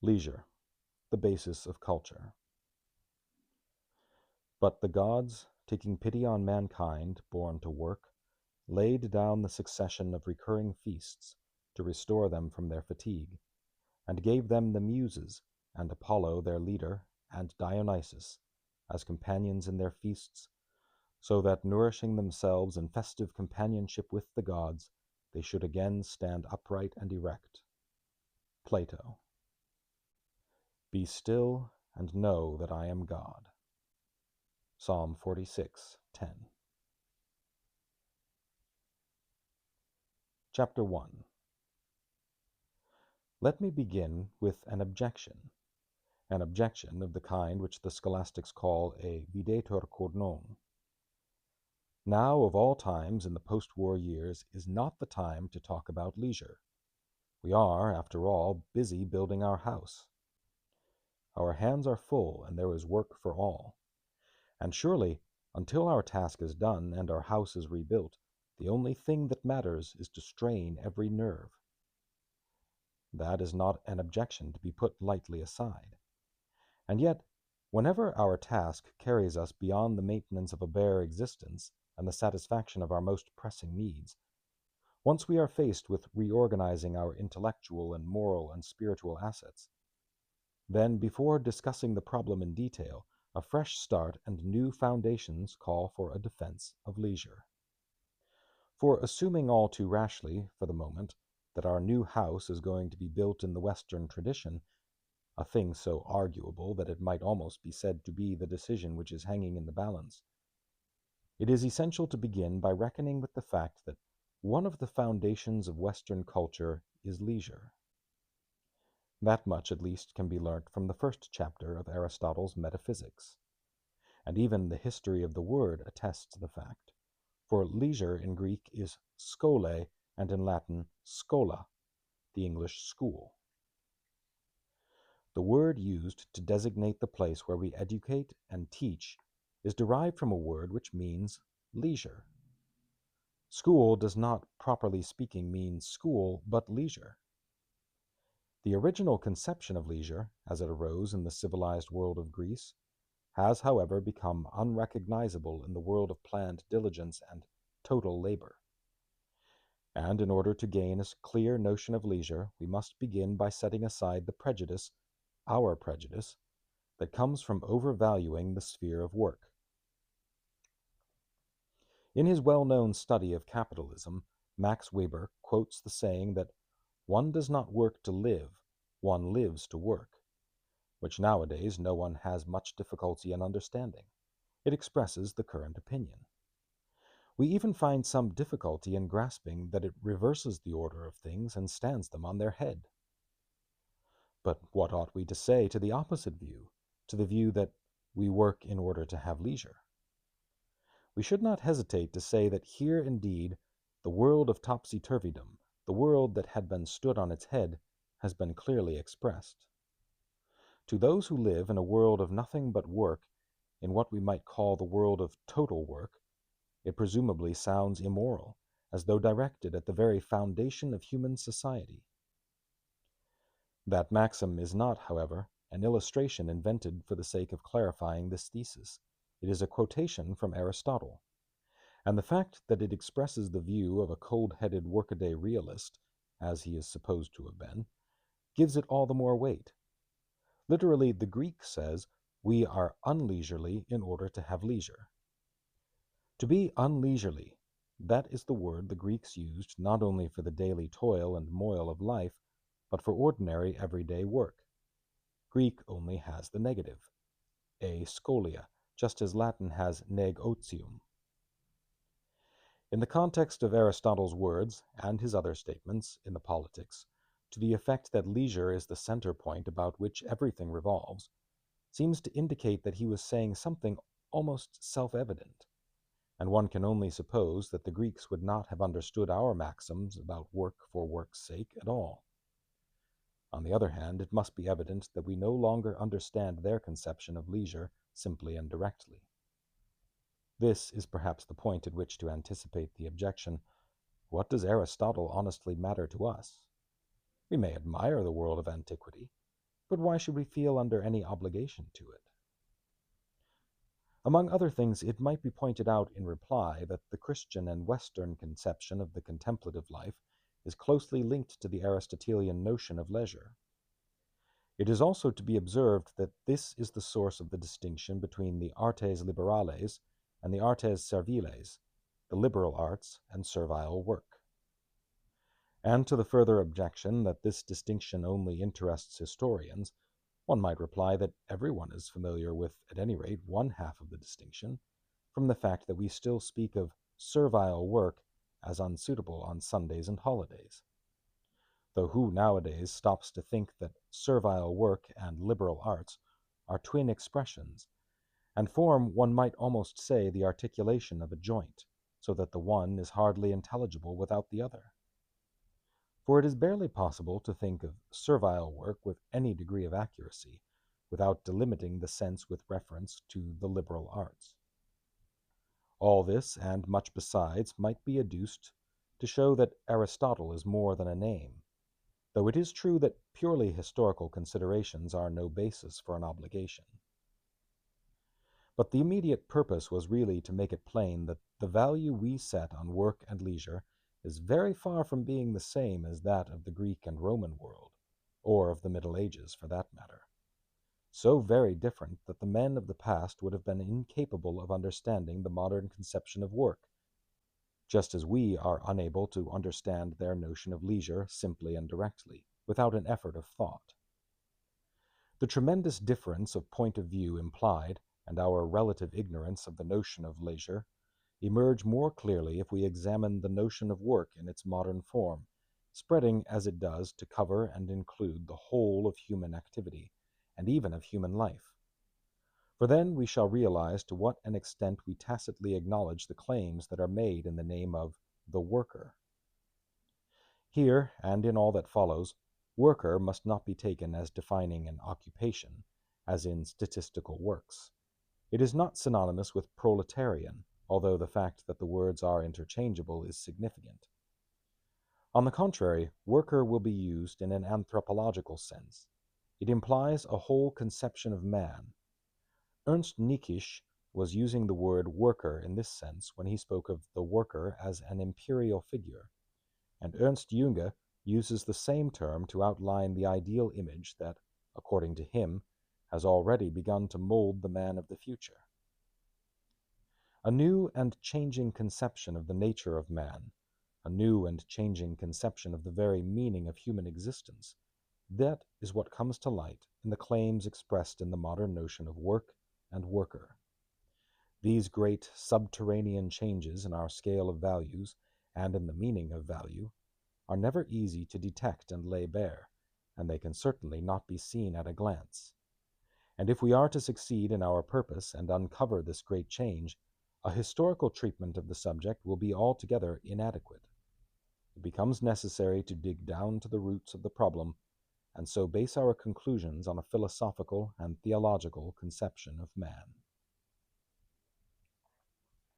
Leisure, the basis of culture. But the gods, taking pity on mankind born to work, laid down the succession of recurring feasts to restore them from their fatigue, and gave them the Muses, and Apollo their leader, and Dionysus, as companions in their feasts, so that, nourishing themselves in festive companionship with the gods, they should again stand upright and erect. Plato. Be still and know that I am God. Psalm 46:10. Chapter 1. Let me begin with an objection of the kind which the scholastics call a videtur cor non. Now, of all times in the post-war years, is not the time to talk about leisure. We are, after all, busy building our house. Our hands are full, and there is work for all. And surely, until our task is done and our house is rebuilt, the only thing that matters is to strain every nerve. That is not an objection to be put lightly aside. And yet, whenever our task carries us beyond the maintenance of a bare existence and the satisfaction of our most pressing needs, once we are faced with reorganizing our intellectual and moral and spiritual assets, then before discussing the problem in detail, a fresh start and new foundations call for a defense of leisure. For assuming all too rashly, for the moment, that our new house is going to be built in the Western tradition, a thing so arguable that it might almost be said to be the decision which is hanging in the balance, it is essential to begin by reckoning with the fact that one of the foundations of Western culture is leisure. That much, at least, can be learnt from the first chapter of Aristotle's Metaphysics, and even the history of the word attests the fact, for leisure in Greek is skole, and in Latin schola, the English school. The word used to designate the place where we educate and teach is derived from a word which means leisure. School does not, properly speaking, mean school, but leisure. The original conception of leisure, as it arose in the civilized world of Greece, has, however, become unrecognizable in the world of planned diligence and total labor. And in order to gain a clear notion of leisure, we must begin by setting aside the prejudice, our prejudice, that comes from overvaluing the sphere of work. In his well-known study of capitalism, Max Weber quotes the saying that one does not work to live, one lives to work, which nowadays no one has much difficulty in understanding. It expresses the current opinion. We even find some difficulty in grasping that it reverses the order of things and stands them on their head. But what ought we to say to the opposite view, to the view that we work in order to have leisure? We should not hesitate to say that here indeed the world of topsy-turvydom, the world that had been stood on its head, has been clearly expressed. To those who live in a world of nothing but work, in what we might call the world of total work, it presumably sounds immoral, as though directed at the very foundation of human society. That maxim is not, however, an illustration invented for the sake of clarifying this thesis. It is a quotation from Aristotle, and the fact that it expresses the view of a cold-headed workaday realist, as he is supposed to have been, gives it all the more weight. Literally, the Greek says, we are unleisurely in order to have leisure. To be unleisurely, that is the word the Greeks used not only for the daily toil and moil of life, but for ordinary everyday work. Greek only has the negative, a scholia, just as Latin has neg otium. In the context of Aristotle's words and his other statements in the Politics, to the effect that leisure is the center point about which everything revolves, seems to indicate that he was saying something almost self-evident, and one can only suppose that the Greeks would not have understood our maxims about work for work's sake at all. On the other hand, it must be evident that we no longer understand their conception of leisure simply and directly. This is perhaps the point at which to anticipate the objection, what does Aristotle honestly matter to us? We may admire the world of antiquity, But why should we feel under any obligation to it? Among other things, it might be pointed out in reply that the Christian and Western conception of the contemplative life is closely linked to the Aristotelian notion of leisure. It is also to be observed that this is the source of the distinction between the artes liberales and the artes serviles, the liberal arts and servile work. And to the further objection that this distinction only interests historians, one might reply that everyone is familiar with, at any rate, one half of the distinction, from the fact that we still speak of servile work as unsuitable on Sundays and holidays. Though who nowadays stops to think that servile work and liberal arts are twin expressions, and form, one might almost say, the articulation of a joint, so that the one is hardly intelligible without the other? For it is barely possible to think of servile work with any degree of accuracy, without delimiting the sense with reference to the liberal arts. All this, and much besides, might be adduced to show that Aristotle is more than a name, though it is true that purely historical considerations are no basis for an obligation. But the immediate purpose was really to make it plain that the value we set on work and leisure is very far from being the same as that of the Greek and Roman world, or of the Middle Ages for that matter. So very different that the men of the past would have been incapable of understanding the modern conception of work, just as we are unable to understand their notion of leisure simply and directly, without an effort of thought. The tremendous difference of point of view implied, and our relative ignorance of the notion of leisure, emerge more clearly if we examine the notion of work in its modern form, spreading as it does to cover and include the whole of human activity, and even of human life. For then we shall realize to what an extent we tacitly acknowledge the claims that are made in the name of the worker. Here, and in all that follows, worker must not be taken as defining an occupation, as in statistical works. It is not synonymous with proletarian, although the fact that the words are interchangeable is significant. On the contrary, worker will be used in an anthropological sense. It implies a whole conception of man. Ernst Niekisch was using the word worker in this sense when he spoke of the worker as an imperial figure, and Ernst Junge uses the same term to outline the ideal image that, according to him, has already begun to mold the man of the future. A new and changing conception of the nature of man, a new and changing conception of the very meaning of human existence, that is what comes to light in the claims expressed in the modern notion of work and worker. These great subterranean changes in our scale of values and in the meaning of value are never easy to detect and lay bare, and they can certainly not be seen at a glance. And if we are to succeed in our purpose and uncover this great change, a historical treatment of the subject will be altogether inadequate. It becomes necessary to dig down to the roots of the problem, and so base our conclusions on a philosophical and theological conception of man.